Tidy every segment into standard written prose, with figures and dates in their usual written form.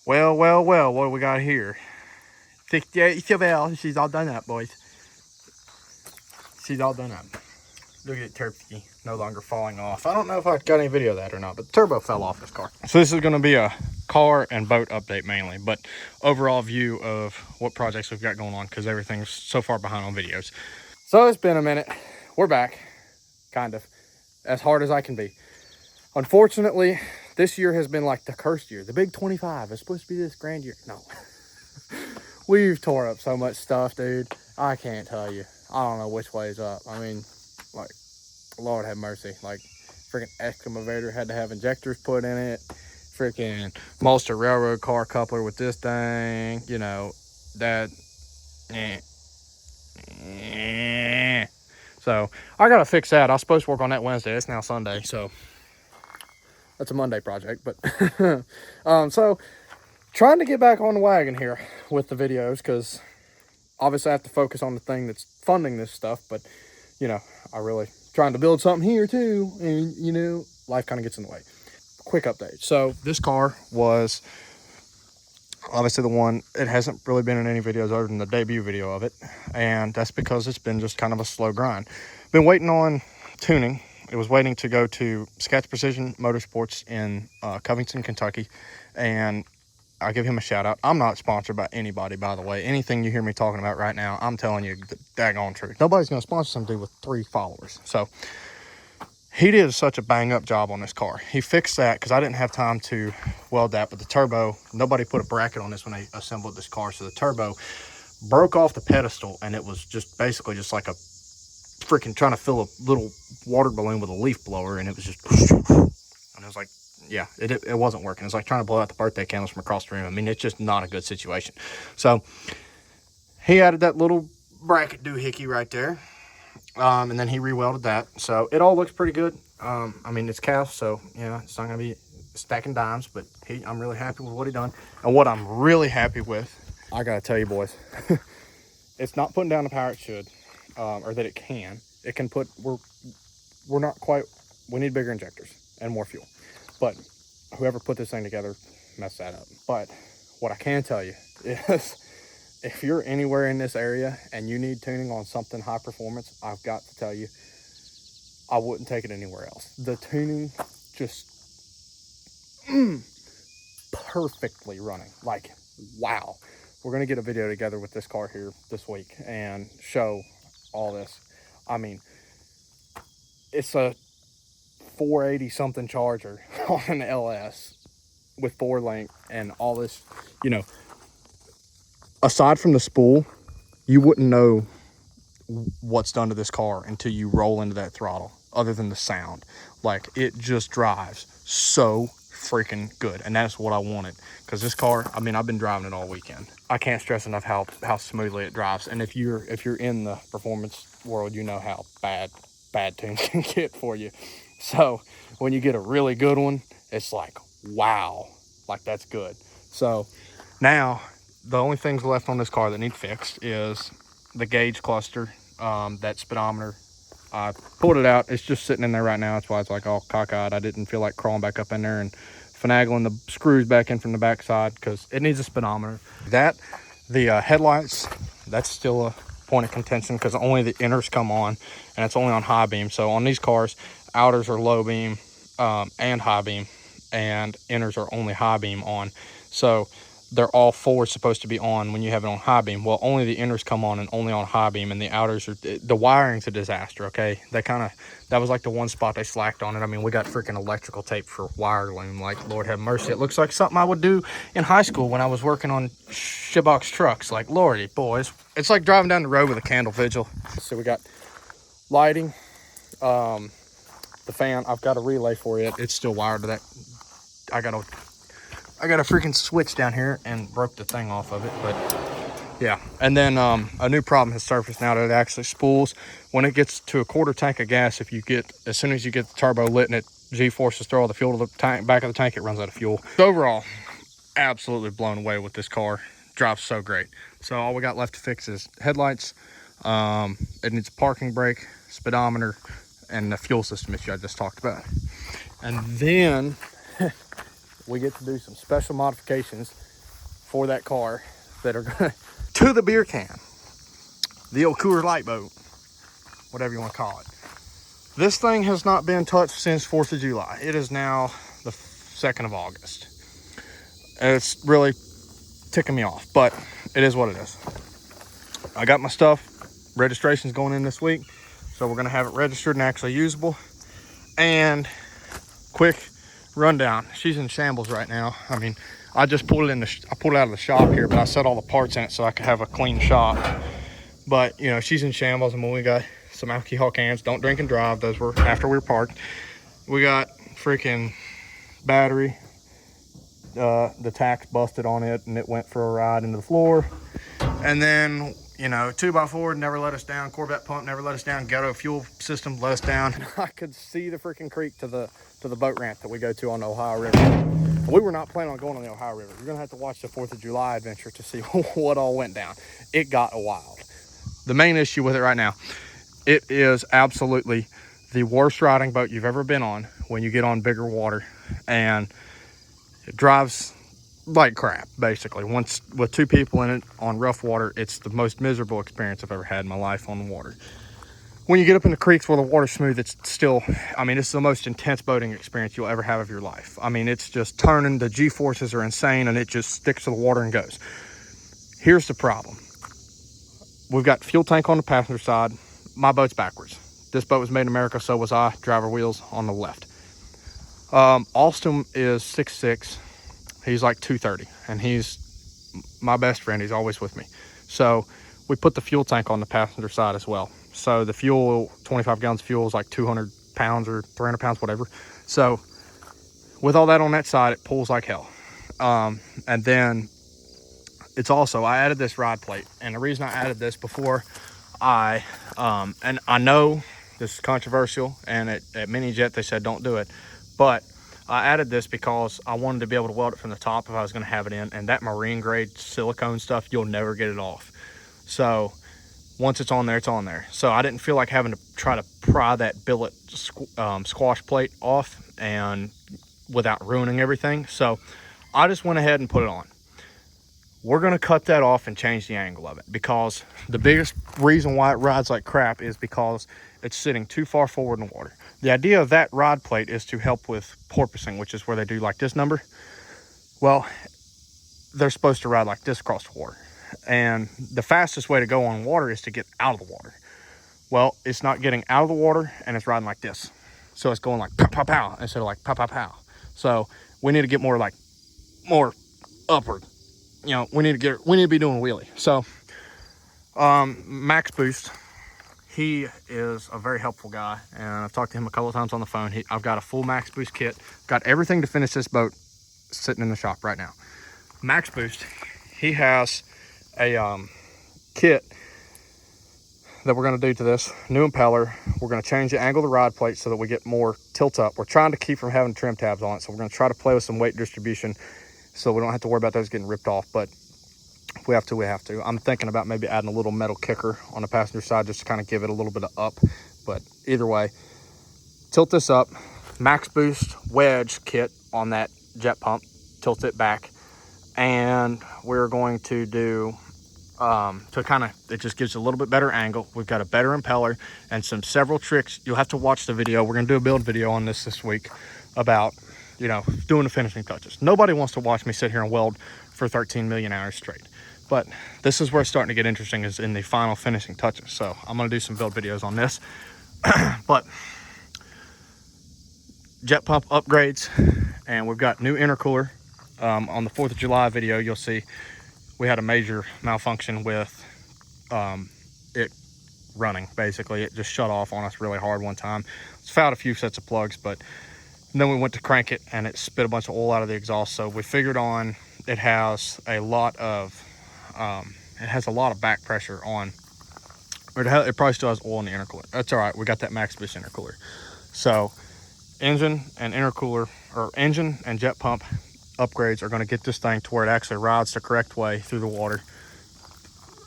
Well, well, well, what do we got here? 68 Chevelle. She's all done up, boys. She's all done up. Look at Terpsky, no longer falling off. I don't know if I got any video of that or not, but the turbo fell off this car. So this is going to be a car and boat update mainly, but overall view of what projects we've got going on because everything's so far behind on videos. So it's been a minute. We're back, kind of, as hard as I can be. Unfortunately, this year has been like the cursed year. The big 25 is supposed to be this grand year. No. We've tore up so much stuff, dude. I can't tell you. I don't know which way is up. I mean, like, Lord have mercy. Like, freaking excavator had to have injectors put in it. Freaking Monster railroad car coupler with this thing. You know, that. So, I gotta fix that. I was supposed to work on that Wednesday. It's now Sunday, so that's a Monday project. But, so, trying to get back on the wagon here with the videos because obviously I have to focus on the thing that's funding this stuff, but you know, I really trying to build something here too, and you know, life kind of gets in the way. Quick update. So this car was obviously the one, it hasn't really been in any videos other than the debut video of it, and that's because it's been just kind of a slow grind. Been waiting on tuning. It was waiting to go to Sketch Precision Motorsports in Covington, Kentucky, and I'll give him a shout out. I'm not sponsored by anybody, by the way. Anything you hear me talking about right now, I'm telling you the daggone truth. Nobody's going to sponsor some dude with 3 followers. So he did such a bang up job on this car. He fixed that because I didn't have time to weld that, but the turbo, nobody put a bracket on this when they assembled this car. So the turbo broke off the pedestal, and it was just basically just like a freaking trying to fill a little water balloon with a leaf blower, and it was just, and it was like, yeah, it wasn't working. It's like trying to blow out the birthday candles from across the room. I mean, it's just not a good situation. So he added that little bracket doohickey right there, and then he re-welded that. So it all looks pretty good. I mean, it's cast, so yeah, it's not gonna be stacking dimes, but I'm really happy with what he done. And what I'm really happy with, I gotta tell you, boys, it's not putting down the power it should, or that it can. It can put. We're not quite. We need bigger injectors and more fuel. But whoever put this thing together messed that up. But what I can tell you is if you're anywhere in this area and you need tuning on something high performance, I've got to tell you, I wouldn't take it anywhere else. The tuning just perfectly running. Like, wow. We're going to get a video together with this car here this week and show all this. I mean, it's a 480 something Charger on an LS with 4-link and all this, you know, aside from the spool, you wouldn't know what's done to this car until you roll into that throttle, other than the sound. Like, it just drives so freaking good, and that's what I wanted, because this car, I mean, I've been driving it all weekend. I can't stress enough how smoothly it drives. And if you're in the performance world, you know how bad tunes can get for you. So when you get a really good one, it's like, wow, like that's good. So now the only things left on this car that need fixed is the gauge cluster, that speedometer. I pulled it out. It's just sitting in there right now. That's why it's like all cockeyed. I didn't feel like crawling back up in there and finagling the screws back in from the back side because it needs a speedometer. The headlights, that's still a point of contention because only the inners come on, and it's only on high beam. So on these cars, outers are low beam and high beam, and inners are only high beam on. So they're all 4 supposed to be on when you have it on high beam. Well, only the inners come on and only on high beam, and the outers are, the wiring's a disaster, okay? That was like the one spot they slacked on it. I mean, we got freaking electrical tape for wire loom, like, Lord have mercy. It looks like something I would do in high school when I was working on shitbox trucks. Like, lordy, boys. It's like driving down the road with a candle vigil. So we got lighting, the fan. I've got a relay for it. It's still wired to that. I got a freaking switch down here and broke the thing off of it, but yeah. And then a new problem has surfaced now that it actually spools when it gets to a quarter tank of gas. As soon as you get the turbo lit and it G-forces throw all the fuel to the tank, back of the tank, it runs out of fuel. So overall, absolutely blown away with this car. Drives so great. So all we got left to fix is headlights. It needs a parking brake, speedometer, and the fuel system issue I just talked about. And then we get to do some special modifications for that car that are gonna to the beer can, the old Coors Light boat, whatever you want to call it. This thing has not been touched since 4th of July. It is now the 2nd of August. And it's really ticking me off, but it is what it is. I got my stuff. Registration's going in this week, so we're gonna have it registered and actually usable. And quick rundown, she's in shambles right now. I mean, I just pulled it I pulled it out of the shop here, but I set all the parts in it so I could have a clean shop. But you know, she's in shambles. And when we got some alcohol cans, don't drink and drive, those were after we were parked. We got freaking battery, the tacks busted on it, and it went for a ride into the floor. And then, you know, 2x4 never let us down, Corvette pump never let us down, ghetto fuel system let us down. I could see the freaking creek to the boat ramp that we go to on the Ohio River. We were not planning on going on the Ohio River. You're gonna have to watch the 4th of July adventure to see what all went down. It got wild. The main issue with it right now, it is absolutely the worst riding boat you've ever been on when you get on bigger water, and it drives like crap, basically. Once with 2 people in it on rough water, it's the most miserable experience I've ever had in my life on the water. When you get up in the creeks where the water's smooth, it's still, I mean, it's the most intense boating experience you'll ever have of your life. I mean, it's just turning, the G-forces are insane, and it just sticks to the water and goes. Here's the problem. We've got fuel tank on the passenger side. My boat's backwards. This boat was made in America, so was I. Driver wheels on the left. Austin is 6'6". He's like 230, and he's my best friend. He's always with me. So we put the fuel tank on the passenger side as well. So the fuel, 25 gallons of fuel is like 200 pounds or 300 pounds, whatever. So with all that on that side, it pulls like hell. And then it's also, I added this ride plate, and the reason I added this before and I know this is controversial, and at Mini Jet they said don't do it, but I added this because I wanted to be able to weld it from the top if I was going to have it in, and that marine grade silicone stuff, you'll never get it off. So once it's on there, it's on there. So I didn't feel like having to try to pry that billet squash plate off and without ruining everything. So I just went ahead and put it on. We're going to cut that off and change the angle of it, because the biggest reason why it rides like crap is because it's sitting too far forward in the water. The idea of that rod plate is to help with porpoising, which is where they do like this number. Well, they're supposed to ride like this across the water. And the fastest way to go on water is to get out of the water. Well, it's not getting out of the water, and it's riding like this. So it's going like pow, pow, pow, instead of like pow, pow, pow. So we need to get more upward. You know, we need to be doing a wheelie. So Max Boost, he is a very helpful guy, and I've talked to him a couple of times on the phone. I've got a full Max Boost kit, got everything to finish this boat sitting in the shop right now. Max Boost, he has a kit that we're going to do to this new impeller. We're going to change the angle of the rod plate so that we get more tilt up. We're trying to keep from having trim tabs on it, so we're going to try to play with some weight distribution so we don't have to worry about those getting ripped off. But if we have to, we have to. I'm thinking about maybe adding a little metal kicker on the passenger side just to kind of give it a little bit of up. But either way, tilt this up. Max Boost wedge kit on that jet pump, tilt it back, and we're going to do it just gives a little bit better angle. We've got a better impeller and several tricks. You'll have to watch the video. We're going to do a build video on this week about, you know, doing the finishing touches. Nobody wants to watch me sit here and weld for 13 million hours straight, but this is where it's starting to get interesting, is in the final finishing touches. So I'm going to do some build videos on this. But jet pump upgrades, and we've got new intercooler. On the 4th of July video, you'll see we had a major malfunction with it running. Basically, it just shut off on us really hard one time. It's fouled a few sets of plugs, but then we went to crank it and it spit a bunch of oil out of the exhaust. So we figured on it has a lot of back pressure on, or it probably still has oil in the intercooler. That's all right. We got that Max Boost intercooler. So engine and intercooler, or engine and jet pump upgrades, are going to get this thing to where it actually rides the correct way through the water.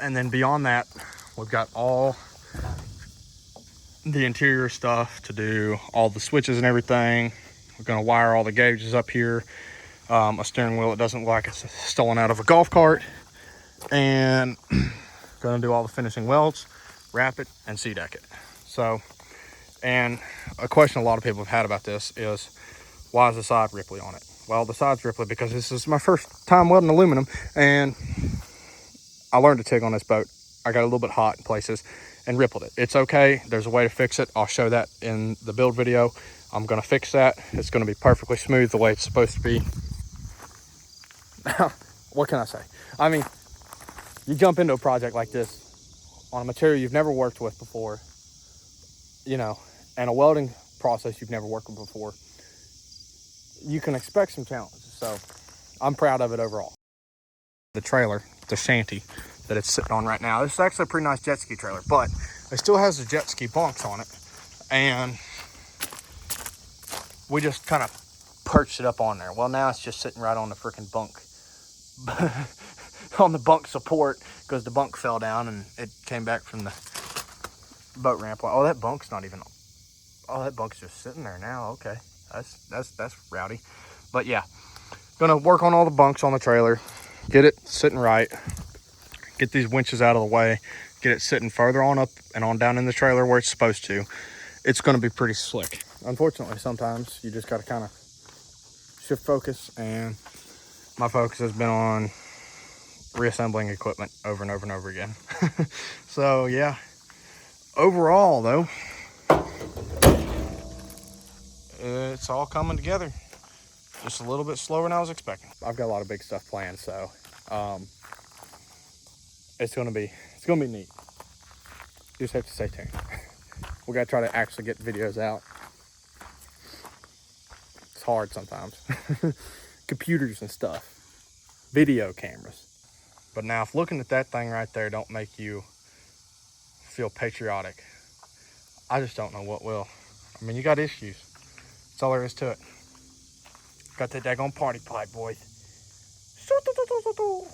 And then beyond that, we've got all the interior stuff to do, all the switches and everything. We're going to wire all the gauges up here. a steering wheel that doesn't look like it's stolen out of a golf cart, and gonna do all the finishing welds, wrap it, and C-deck it. So, and a question a lot of people have had about this is, why is the side ripply on it? Well, the side's ripply because this is my first time welding aluminum, and I learned to TIG on this boat. I got a little bit hot in places and rippled it. It's okay. There's a way to fix it. I'll show that in the build video. I'm gonna fix that. It's gonna be perfectly smooth the way it's supposed to be. What can I say? I mean, you jump into a project like this on a material you've never worked with before, you know, and a welding process you've never worked with before, you can expect some challenges. So I'm proud of it overall. The trailer, the shanty that it's sitting on right now, this is actually a pretty nice jet ski trailer, but it still has the jet ski bunks on it, and we just kind of perched it up on there. Well, now it's just sitting right on the freaking bunk on the bunk support, because the bunk fell down and it came back from the boat ramp. Oh, that bunk's not even, oh, that bunk's just sitting there now. Okay, that's rowdy. But yeah, gonna work on all the bunks on the trailer, get it sitting right, get these winches out of the way, get it sitting further on up and on down in the trailer where it's supposed to. It's gonna be pretty slick. Unfortunately, sometimes you just gotta kind of shift focus, and my focus has been on reassembling equipment over and over and over again. So yeah, overall though, it's all coming together just a little bit slower than I was expecting. I've got a lot of big stuff planned, so it's gonna be neat. You just have to stay tuned. We gotta try to actually get videos out. It's hard sometimes. Computers and stuff, video cameras. But now, if looking at that thing right there don't make you feel patriotic, I just don't know what will. I mean, you got issues. That's all there is to it. Got that daggone party pipe, boys.